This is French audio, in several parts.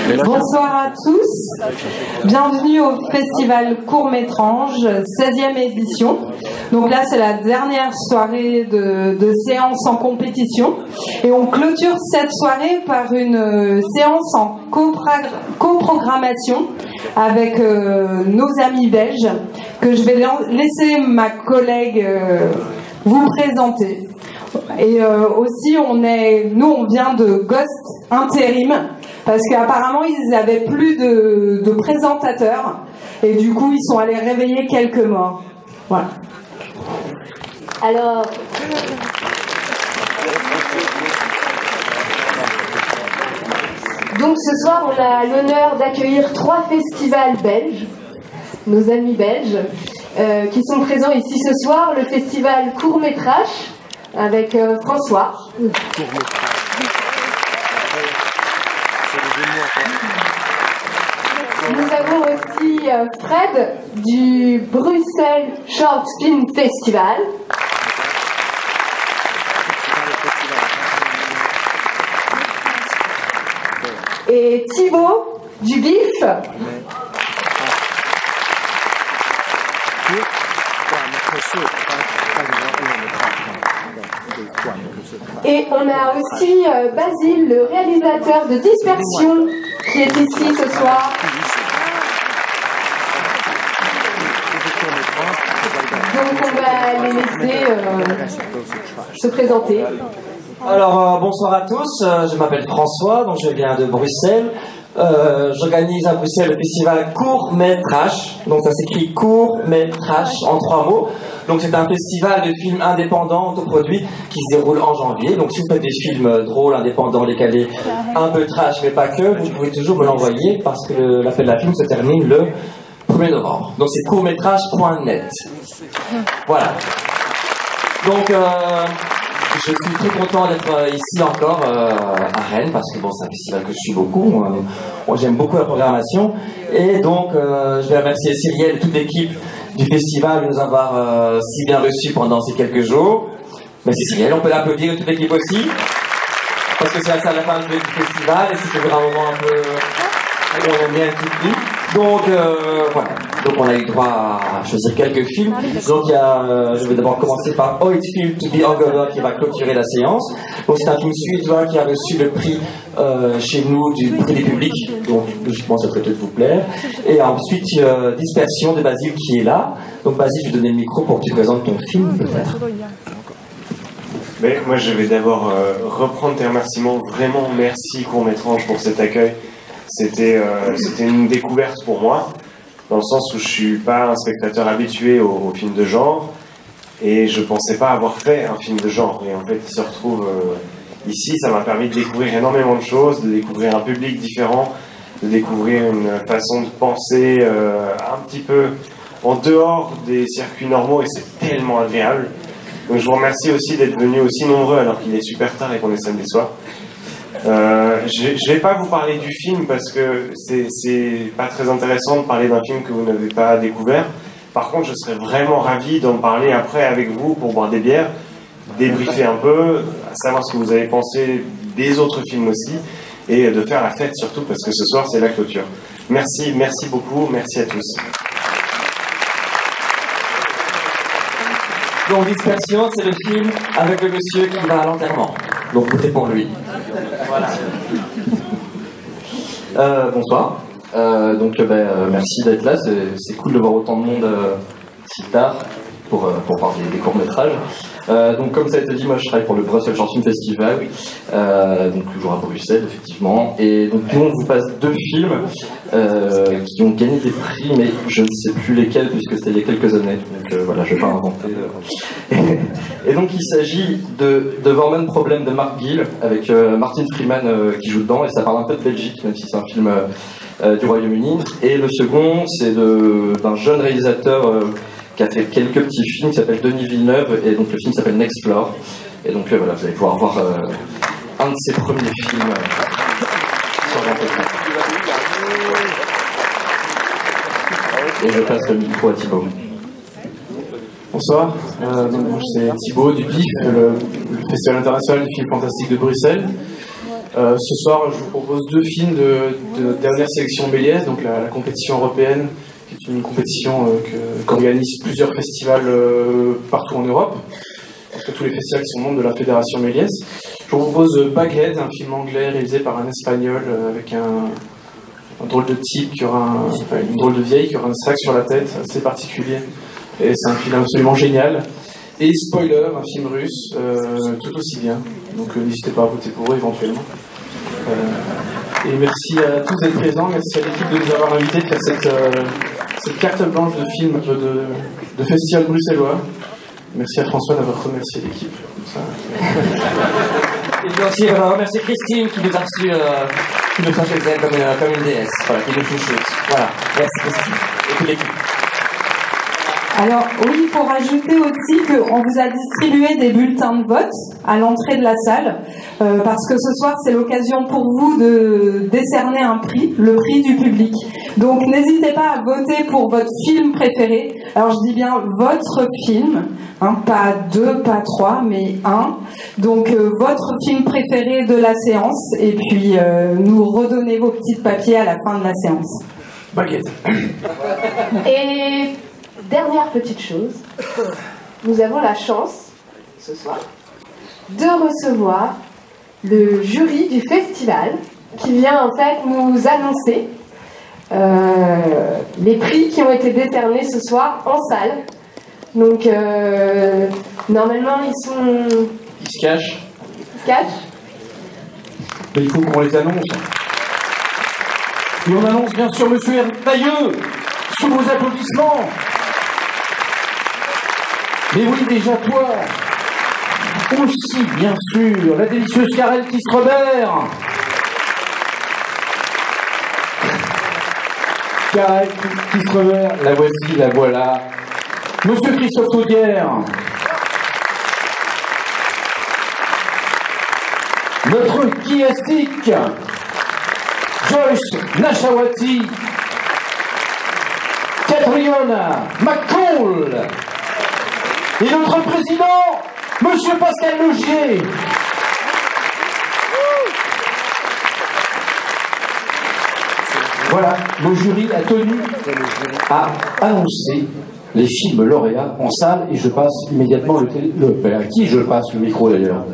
Bonsoir à tous, bienvenue au Festival Court-Métrange, 16e édition. Donc là c'est la dernière soirée de séance en compétition et on clôture cette soirée par une séance en coprogrammation avec nos amis belges que je vais laisser ma collègue vous présenter. Et aussi nous on vient de Ghost Intérim parce qu'apparemment ils avaient plus de présentateurs et du coup ils sont allés réveiller quelques morts. Voilà. Alors donc ce soir on a l'honneur d'accueillir 3 festivals belges, nos amis belges qui sont présents ici ce soir. Le festival Court-Métrage avec François. Nous avons aussi Fred du Bruxelles Short Film Festival. Et Thibaut du BIF. Et on a aussi Basile, le réalisateur de Dispersion, qui est ici ce soir. Donc on va les laisser se présenter. Alors bonsoir à tous, je m'appelle François, donc je viens de Bruxelles. J'organise à Bruxelles le festival Court-Métrage, donc ça s'écrit Court-Métrage en 3 mots. Donc c'est un festival de films indépendants, autoproduits, qui se déroule en janvier. Donc si vous faites des films drôles, indépendants, décalés, un peu trash, mais pas que, vous pouvez toujours me l'envoyer parce que l'appel à film se termine le 1er novembre. Donc c'est courtmétrage.net. Voilà. Donc je suis très content d'être ici encore à Rennes parce que bon, c'est un festival que je suis beaucoup. J'aime beaucoup la programmation et donc je vais remercier Cyrielle et toute l'équipe du festival de nous avoir si bien reçus pendant ces quelques jours. Merci Cyrielle, on peut l'applaudir et toute l'équipe aussi parce que c'est à la fin du festival et c'est toujours un moment un peu où on aime bien tout le monde. Donc voilà, donc on a eu droit à choisir quelques films. Donc il y a, je vais d'abord commencer par How It Feels to Be Hungover qui va clôturer la séance. Donc c'est un film suédois qui a reçu le prix chez nous du prix des publics. Donc logiquement ça devrait peut-être vous plaire. Et ensuite Dispersion de Basile qui est là. Donc Basile, je vais donner le micro pour que tu présentes ton film peut-être. Mais moi je vais d'abord reprendre tes remerciements. Vraiment merci Court-Métrange pour cet accueil. C'était une découverte pour moi, dans le sens où je suis pas un spectateur habitué aux films de genre, et je pensais pas avoir fait un film de genre. Et en fait, il se retrouve ici, ça m'a permis de découvrir énormément de choses, de découvrir un public différent, de découvrir une façon de penser un petit peu en dehors des circuits normaux, et c'est tellement agréable. Donc je vous remercie aussi d'être venus aussi nombreux alors qu'il est super tard et qu'on est samedi soir. Je vais pas vous parler du film parce que c'est pas très intéressant de parler d'un film que vous n'avez pas découvert. Par contre, je serais vraiment ravi d'en parler après avec vous pour boire des bières, débriefer un peu, savoir ce que vous avez pensé des autres films aussi et de faire la fête surtout parce que ce soir c'est la clôture. Merci beaucoup, merci à tous. Donc Dispersion, c'est le film avec le monsieur qui va à l'enterrement. Donc votez pour lui. Voilà. Bonsoir. Merci d'être là. C'est cool de voir autant de monde si tard pour parler des courts-métrages. Donc comme ça a été dit, moi je travaille pour le Brussels Short Film Festival, donc toujours à Bruxelles effectivement. Et donc nous on vous passe 2 films qui ont gagné des prix, mais je ne sais plus lesquels puisque c'était il y a quelques années. Donc voilà, je vais pas inventer. Et donc il s'agit de Vormen Problem de Mark Gill avec Martin Freeman qui joue dedans, et ça parle un peu de Belgique même si c'est un film du Royaume-Uni. Et le second c'est d'un jeune réalisateur qui a fait quelques petits films qui s'appelle Denis Villeneuve, et donc le film s'appelle Next Floor. Et donc voilà, vous allez pouvoir voir un de ses premiers films sur l'entretien. Et je passe le micro à Thibaut. Bonsoir, c'est Thibaut du PIF, le Festival international du film fantastique de Bruxelles. Ce soir, je vous propose 2 films de dernière sélection Méliès, donc la compétition européenne, qui est une compétition qu'organise plusieurs festivals partout en Europe. Donc, tous les festivals qui sont membres de la fédération Méliès. Je vous propose Baghead, un film anglais réalisé par un Espagnol avec un drôle de type, une drôle de vieille qui aura un sac sur la tête assez particulier. Et c'est un film absolument génial. Et Spoiler, un film russe, tout aussi bien. Donc n'hésitez pas à voter pour eux éventuellement. Et merci à tous d'être présents, merci à l'équipe de nous avoir invités de faire cette carte blanche de film de festival bruxellois. Merci à François d'avoir remercié l'équipe. Et puis aussi remercier Christine qui nous a reçus chez elle comme une déesse, voilà, qui nous chouchoute. Voilà, merci Christine et toute l'équipe. Alors oui, il faut rajouter aussi qu'on vous a distribué des bulletins de vote à l'entrée de la salle, parce que ce soir c'est l'occasion pour vous de décerner un prix, le prix du public. Donc n'hésitez pas à voter pour votre film préféré. Alors je dis bien votre film, hein, pas 2, pas 3, mais 1. Donc votre film préféré de la séance, et puis nous redonnez vos petits papiers à la fin de la séance. Baguette. Et dernière petite chose, nous avons la chance, ce soir, de recevoir le jury du festival qui vient en fait nous annoncer les prix qui ont été décernés ce soir en salle. Donc, normalement, ils se cachent. Ils se cachent. Mais il faut qu'on les annonce. Et on annonce bien sûr Monsieur Tailleux, sous vos applaudissements. Mais oui, déjà toi. Aussi, bien sûr, la délicieuse Karel Kistrebert. Karel Kistrebert, la voici, la voilà. Monsieur Christophe Taudière. Notre chiastique, Joyce Nashawati. Catriona McCall. Et notre président, Monsieur Pascal Logier. Voilà, le jury a tenu à annoncer les films lauréats en salle et je passe immédiatement à qui je passe le micro d'ailleurs.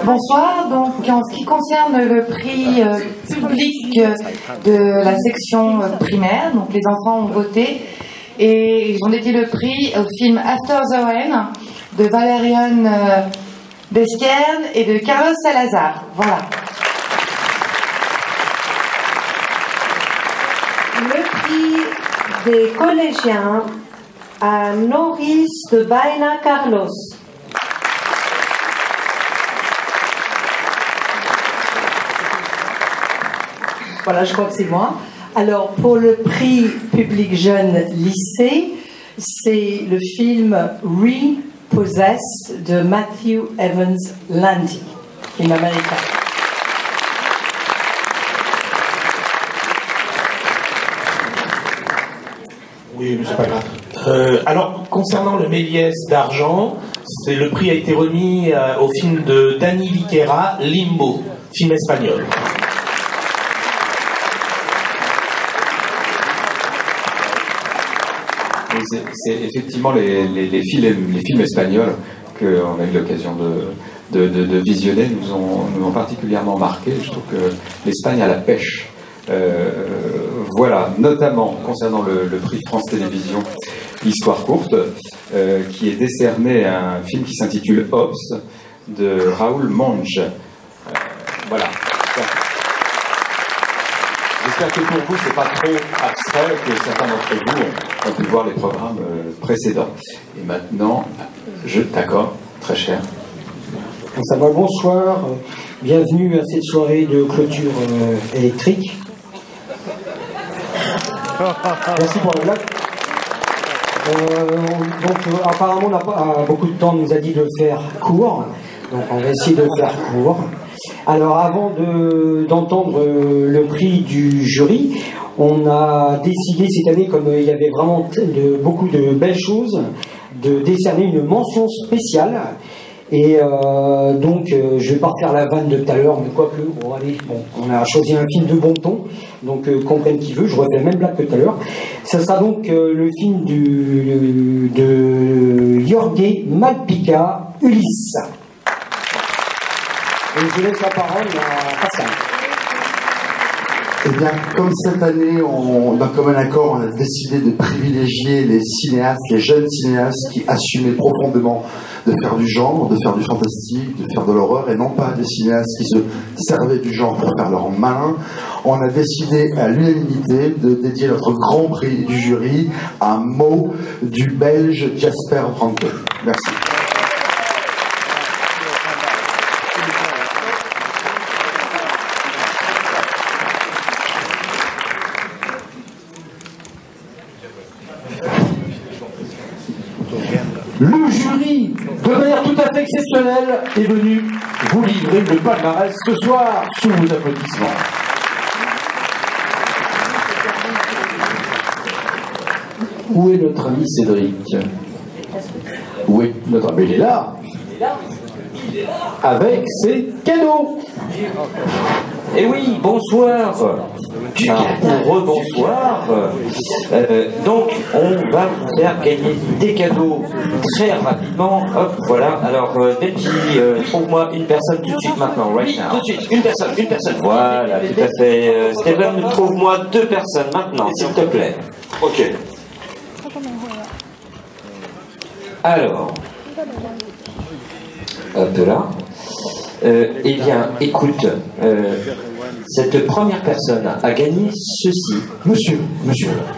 Bonsoir, donc en ce qui concerne le prix public de la section primaire, donc les enfants ont voté et ils ont dédié le prix au film After the Rain de Valérian Besquerne et de Carlos Salazar. Voilà. Le prix des collégiens à Norris de Baena Carlos. Voilà, je crois que c'est moi. Alors, pour le prix public jeune lycée, c'est le film Repossessed de Matthew Evans Landy, film américain. Oui, mais c'est pas grave. Alors, concernant le Méliès d'argent, le prix a été remis au film de Dani Viqueira, Limbo, film espagnol. C'est effectivement les films espagnols qu'on a eu l'occasion de visionner nous ont particulièrement marqué. Je trouve que l'Espagne a la pêche. Voilà, notamment concernant le prix France Télévisions Histoire courte, qui est décerné à un film qui s'intitule Ops de Raoul Monge. Voilà. J'espère que pour vous, c'est pas trop abstrait, que certains d'entre vous ont pu voir les programmes précédents. Et maintenant, d'accord, très cher. Ça va, bonsoir, bienvenue à cette soirée de clôture électrique. Merci pour la blague. Apparemment, on n'a pas beaucoup de temps, on nous a dit de faire court, donc on va essayer de faire court. Alors, avant d'entendre le prix du jury, on a décidé cette année, comme il y avait vraiment beaucoup de belles choses, de décerner une mention spéciale. Et donc, je vais pas refaire la vanne de tout à l'heure, mais quoique, bon, allez, bon, on a choisi un film de bon ton, donc comprenne qui veut, je refais la même blague que tout à l'heure. Ça sera donc le film de Jorge Malpica, Ulysse. Et je laisse la parole à Pascal. Eh bien, comme cette année, d'un commun accord, on a décidé de privilégier les cinéastes, les jeunes cinéastes qui assumaient profondément de faire du genre, de faire du fantastique, de faire de l'horreur, et non pas des cinéastes qui se servaient du genre pour faire leur malin. On a décidé à l'unanimité de dédier notre grand prix du jury à un mot du Belge Jasper Franke. Merci. Le jury, de manière tout à fait exceptionnelle, est venu vous livrer le palmarès ce soir sous vos applaudissements. Où est notre ami Cédric? Où est notre ami? Il est là. Avec ses cadeaux. Eh oui, bonsoir. Rebonsoir. Donc, on va vous faire gagner des cadeaux très rapidement. Hop, voilà. Alors, Benji, trouve-moi une personne tout de suite maintenant. Right now. Tout de suite, une personne. Voilà, tout à fait. Steven, trouve-moi 2 personnes maintenant, s'il te plaît. Ok. Alors, hop là. Eh bien, écoute, cette première personne a gagné ceci. Monsieur,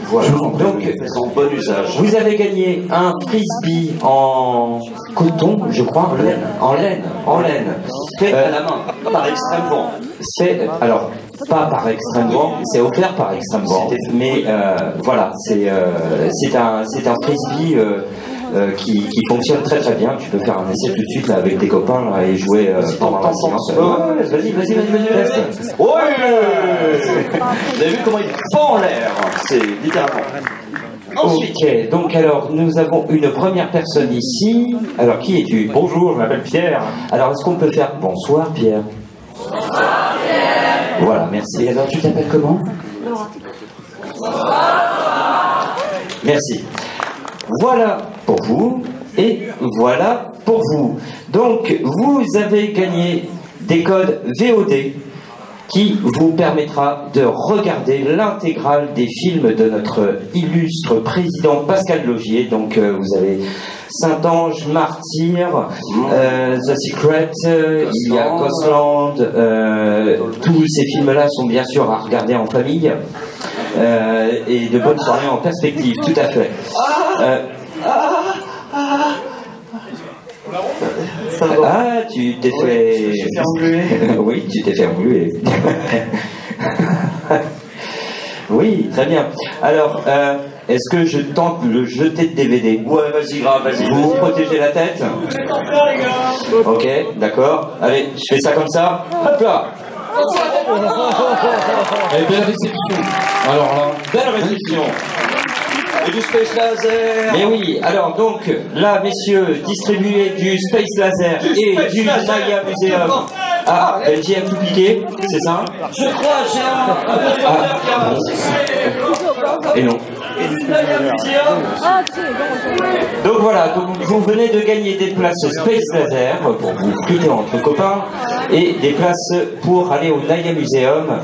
voilà. Donc, en bon usage. Vous avez gagné un frisbee en coton, je crois, en laine. Fait à la main, par Extrême Vent. Alors, pas par Extrême Vent, c'est offert par Extrême Vent. Mais voilà, c'est un frisbee. Qui fonctionne très très bien. Tu peux faire un essai tout de suite là, avec tes copains là, et jouer pendant la séance. Vas-y. Ouais. Vous avez vu comment il fend en l'air? C'est littéralement. Ok, donc alors nous avons une première personne ici. Alors qui es-tu? Bonjour, je m'appelle Pierre. Alors est-ce qu'on peut faire bonsoir Pierre? Bonsoir Pierre. Voilà, merci. Alors tu t'appelles comment? Merci. Voilà pour vous et voilà pour vous. Donc vous avez gagné des codes VOD qui vous permettra de regarder l'intégrale des films de notre illustre président Pascal Logier. Donc vous avez Saint-Ange, Martyr, The Secret, il y a Ghostland, tous ces films-là sont bien sûr à regarder en famille et de bonnes soirées en perspective, tout à fait. Tu t'es fait engluer. Oui, tu t'es fait engluer. Oui, très bien. Alors, est-ce que je tente le jeter de DVD? Ouais, vas-y, grave, vas-y. Vous vous protégez la tête? Ok, d'accord. Allez, je fais ça comme ça. Hop là. Et belle réception. Alors là, belle réception. Et du Space Laser. Mais oui, alors donc, là, messieurs, distribuez du Space Laser et du Naya Museum. Ah, Benji a tout piqué, c'est ça? Je crois, j'ai un... Et non. Donc voilà, donc vous venez de gagner des places Space Laser pour vous friter entre copains et des places pour aller au Naya Museum.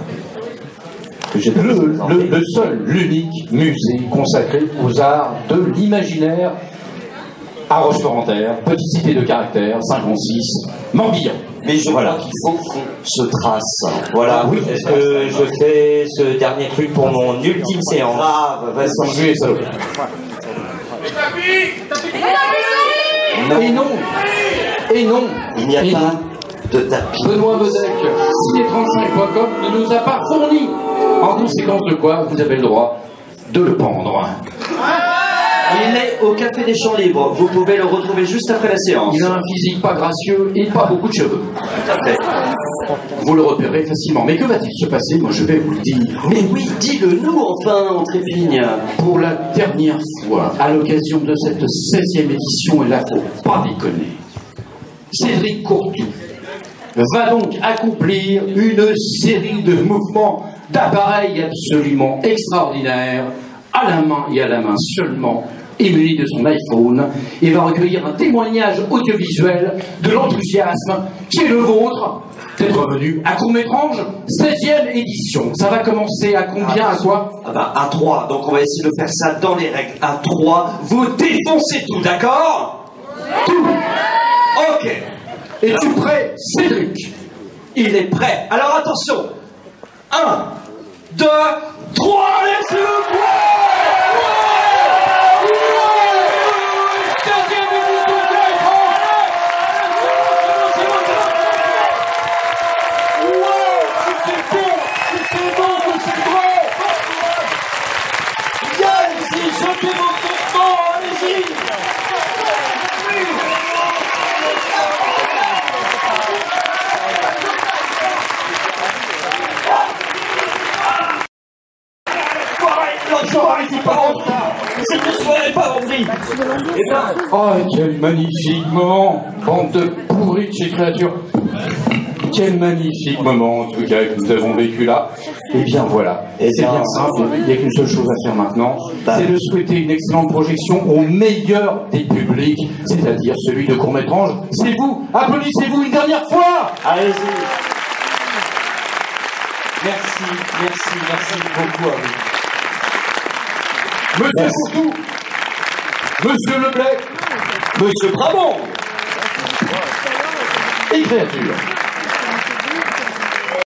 Le seul, l'unique musée consacré aux arts de l'imaginaire à Rochefort-en-Terre, petite cité de caractère, 56, Morbihan. Mais je vois qu'il faut qu'on se trace. Voilà, oui. Est-ce que je fais ce dernier truc pour mon ultime séance? Grave, vas-y. Et non, il n'y a pas de tapis. Benoît Bodec, ciné35.com ne nous a pas fourni. En conséquence de quoi, vous avez le droit de le pendre. Il est au Café des Champs Libres. Vous pouvez le retrouver juste après la séance. Il a un physique pas gracieux et pas beaucoup de cheveux. Tout à fait. Vous le repérez facilement. Mais que va-t-il se passer? Moi, je vais vous le dire. Mais oui, dis-le-nous enfin, en trépigne. Pour la dernière fois, à l'occasion de cette 16e édition, et là, faut pas déconner, Cédric Courtou va donc accomplir une série de mouvements d'appareils absolument extraordinaires, à la main et à la main seulement, et muni de son iPhone, et va recueillir un témoignage audiovisuel de l'enthousiasme qui est le vôtre d'être venu à Courmétrange, 16e édition. Ça va commencer à combien, à quoi? À 3, donc on va essayer de faire ça dans les règles. À 3, vous défoncez tout, d'accord? Tout. Ok. Es-tu prêt, Cédric? Il est prêt. Alors attention. 1, 2, 3, laissez le bois. Oh, quel magnifique moment, bande de pourris de chez créatures. Quel magnifique moment, en tout cas, que nous avons vécu là. Et bien voilà, c'est bien simple, il n'y a qu'une seule chose à faire maintenant, c'est de souhaiter une excellente projection au meilleur des publics, c'est-à-dire celui de Courmétrange. C'est vous, applaudissez-vous une dernière fois. Allez-y. Merci beaucoup à vous. Monsieur Courtou, Monsieur Leblay, Monsieur Brabant et créature.